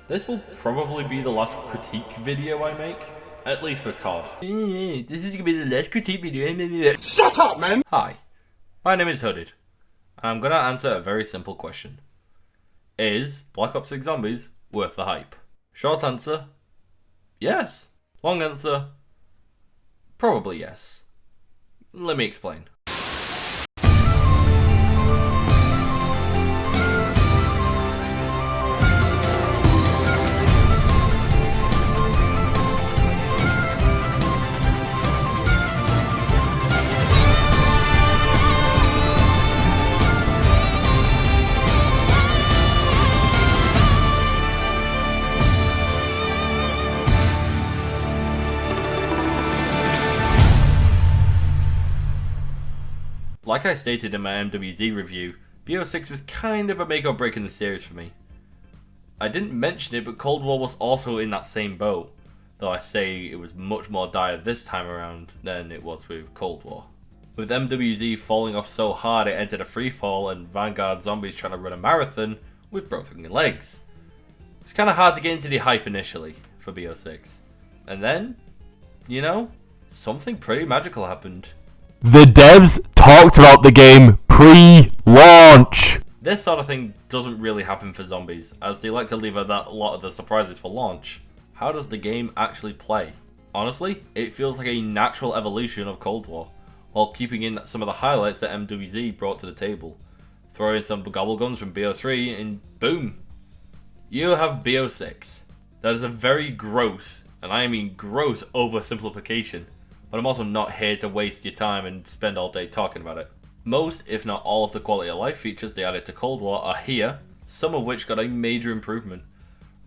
This will probably be the last critique video I make, at least for COD. This is gonna be the last critique video. Shut up, man! Hi, my name is Hooded, and I'm gonna answer a very simple question. Is Black Ops 6 Zombies worth the hype? Short answer, yes. Long answer, probably yes. Let me explain. Like I stated in my MWZ review, BO6 was kind of a make or break in the series for me. I didn't mention it, but Cold War was also in that same boat, though I say it was much more dire this time around than it was with Cold War. With MWZ falling off so hard it entered a freefall and Vanguard Zombies trying to run a marathon with broken legs. It's kind of hard to get into the hype initially for BO6. And then, you know, something pretty magical happened. The devs talked about the game pre-launch. This sort of thing doesn't really happen for Zombies, as they like to leave a lot of the surprises for launch. How does the game actually play? Honestly, it feels like a natural evolution of Cold War, while keeping in some of the highlights that MWZ brought to the table. Throw in some gobbleguns from BO3 and boom! You have BO6. That is a very gross, and I mean gross, oversimplification. But I'm also not here to waste your time and spend all day talking about it. Most, if not all, of the quality of life features they added to Cold War are here, some of which got a major improvement,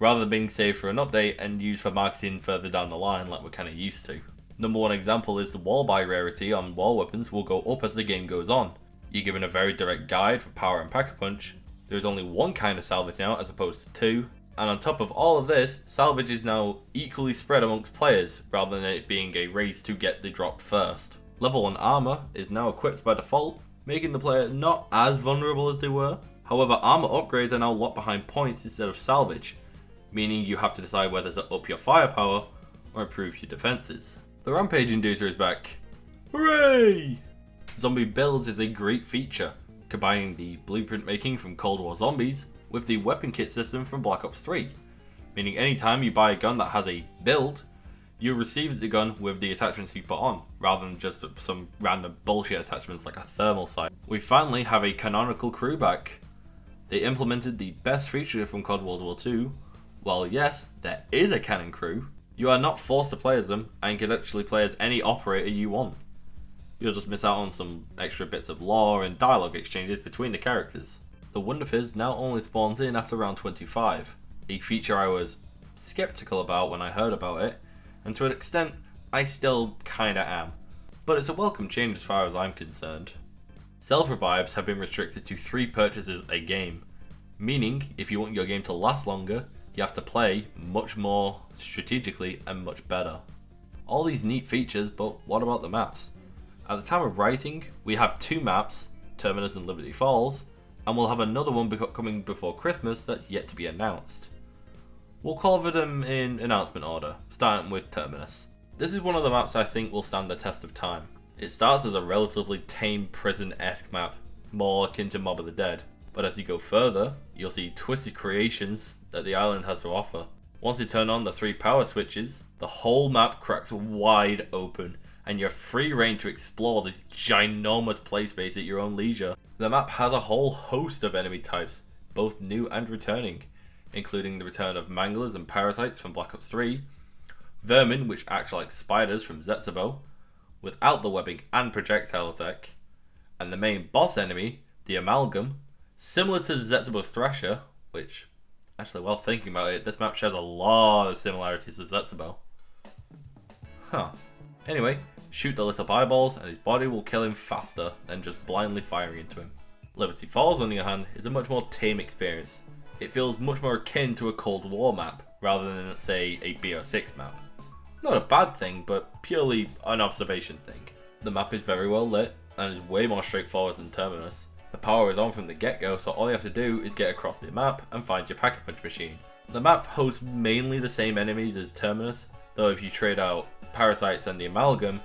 rather than being saved for an update and used for marketing further down the line like we're kinda used to. Number one example is the wall buy rarity on wall weapons will go up as the game goes on. You're given a very direct guide for power and pack-a-punch, there's only one kind of salvage now as opposed to two, and on top of all of this, salvage is now equally spread amongst players, rather than it being a race to get the drop first. Level 1 armor is now equipped by default, making the player not as vulnerable as they were. However, armor upgrades are now locked behind points instead of salvage, meaning you have to decide whether to up your firepower or improve your defenses. The Rampage Inducer is back. Hooray! Zombie builds is a great feature, combining the blueprint making from Cold War Zombies with the weapon kit system from Black Ops 3, meaning anytime you buy a gun that has a build, you'll receive the gun with the attachments you put on, rather than just some random bullshit attachments like a thermal sight. We finally have a canonical crew back. They implemented the best feature from COD World War II. While yes, there is a canon crew, you are not forced to play as them and can actually play as any operator you want. You'll just miss out on some extra bits of lore and dialogue exchanges between the characters. The Wonder Fizz now only spawns in after round 25, a feature I was skeptical about when I heard about it, and to an extent, I still kinda am. But it's a welcome change as far as I'm concerned. Self-revives have been restricted to 3 purchases a game, meaning if you want your game to last longer, you have to play much more strategically and much better. All these neat features, but what about the maps? At the time of writing, we have 2 maps, Terminus and Liberty Falls, and we'll have another one coming before Christmas that's yet to be announced. We'll cover them in announcement order, starting with Terminus. This is one of the maps I think will stand the test of time. It starts as a relatively tame prison-esque map, more akin to Mob of the Dead, but as you go further, you'll see twisted creations that the island has to offer. Once you turn on the 3 power switches, the whole map cracks wide open, and you're free reign to explore this ginormous play space at your own leisure. The map has a whole host of enemy types, both new and returning, including the return of manglers and parasites from Black Ops 3, vermin which act like spiders from Zetsubo, without the webbing and projectile attack, and the main boss enemy, the Amalgam, similar to Zetsubo's Thrasher, which, actually while thinking about it, this map shares a lot of similarities to Zetsubo. Anyway, shoot the lit up eyeballs and his body will kill him faster than just blindly firing into him. Liberty Falls, on the other hand, is a much more tame experience. It feels much more akin to a Cold War map, rather than, say, a BO6 map. Not a bad thing, but purely an observation thing. The map is very well lit, and is way more straightforward than Terminus. The power is on from the get-go, so all you have to do is get across the map and find your pack-a-punch machine. The map hosts mainly the same enemies as Terminus, though if you trade out Parasites and the Amalgam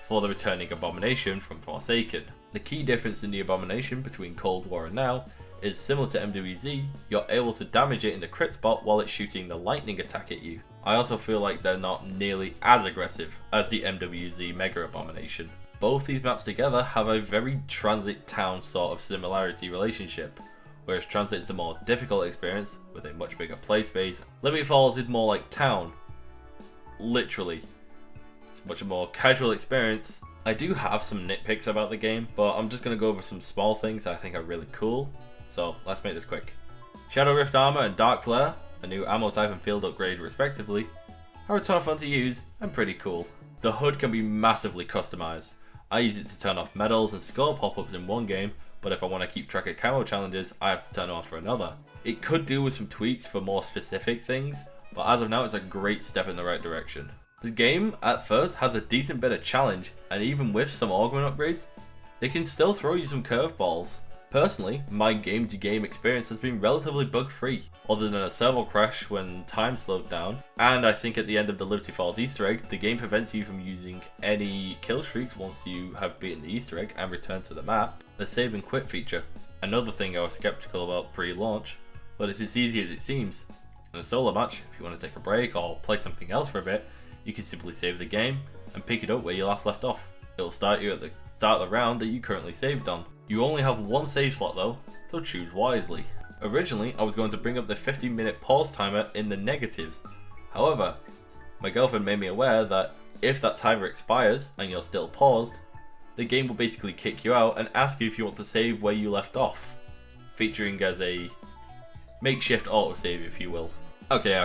for the returning Abomination from Forsaken. The key difference in the Abomination between Cold War and now is similar to MWZ, you're able to damage it in the crit spot while it's shooting the lightning attack at you. I also feel like they're not nearly as aggressive as the MWZ Mega Abomination. Both these maps together have a very Transit Town sort of similarity relationship, whereas Transit is the more difficult experience with a much bigger play space. Liberty Falls is more like Town, literally. It's a much more casual experience. I do have some nitpicks about the game, but I'm just going to go over some small things that I think are really cool. So let's make this quick. Shadow Rift Armor and Dark Flare, a new ammo type and field upgrade respectively, are a ton of fun to use and pretty cool. The HUD can be massively customized. I use it to turn off medals and score pop-ups in one game, but if I want to keep track of camo challenges, I have to turn it on for another. It could do with some tweaks for more specific things, but as of now it's a great step in the right direction. The game at first has a decent bit of challenge, and even with some augment upgrades, they can still throw you some curveballs. Personally, my game-to-game experience has been relatively bug-free, other than a server crash when time slowed down, and I think at the end of the Liberty Falls Easter egg, the game prevents you from using any kill streaks once you have beaten the Easter egg and returned to the map. The save and quit feature, another thing I was skeptical about pre-launch, but it's as easy as it seems. In a solo match, if you want to take a break or play something else for a bit, you can simply save the game and pick it up where you last left off. It will start you at the start of the round that you currently saved on. You only have one save slot though, so choose wisely. Originally, I was going to bring up the 15-minute pause timer in the negatives. However, my girlfriend made me aware that if that timer expires and you're still paused, the game will basically kick you out and ask you if you want to save where you left off, featuring as a makeshift autosave if you will. Okay.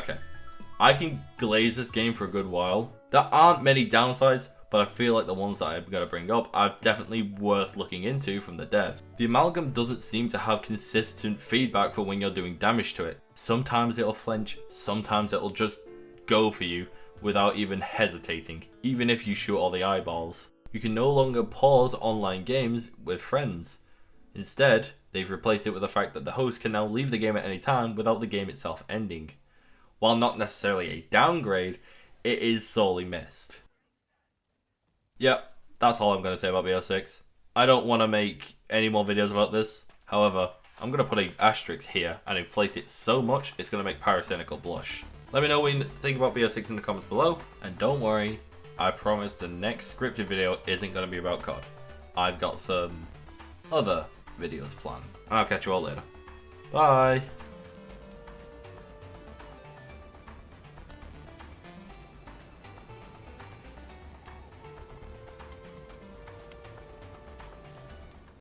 I can glaze this game for a good while. There aren't many downsides, but I feel like the ones that I'm going to bring up are definitely worth looking into from the dev. The Amalgam doesn't seem to have consistent feedback for when you're doing damage to it. Sometimes it'll flinch, sometimes it'll just go for you without even hesitating, even if you shoot all the eyeballs. You can no longer pause online games with friends. Instead, they've replaced it with the fact that the host can now leave the game at any time without the game itself ending. While not necessarily a downgrade, it is sorely missed. Yep, that's all I'm going to say about BO6. I don't want to make any more videos about this. However, I'm going to put an asterisk here and inflate it so much it's going to make Pyrocynical blush. Let me know what you think about BO6 in the comments below. And don't worry, I promise the next scripted video isn't going to be about COD. I've got some other videos planned. And I'll catch you all later. Bye!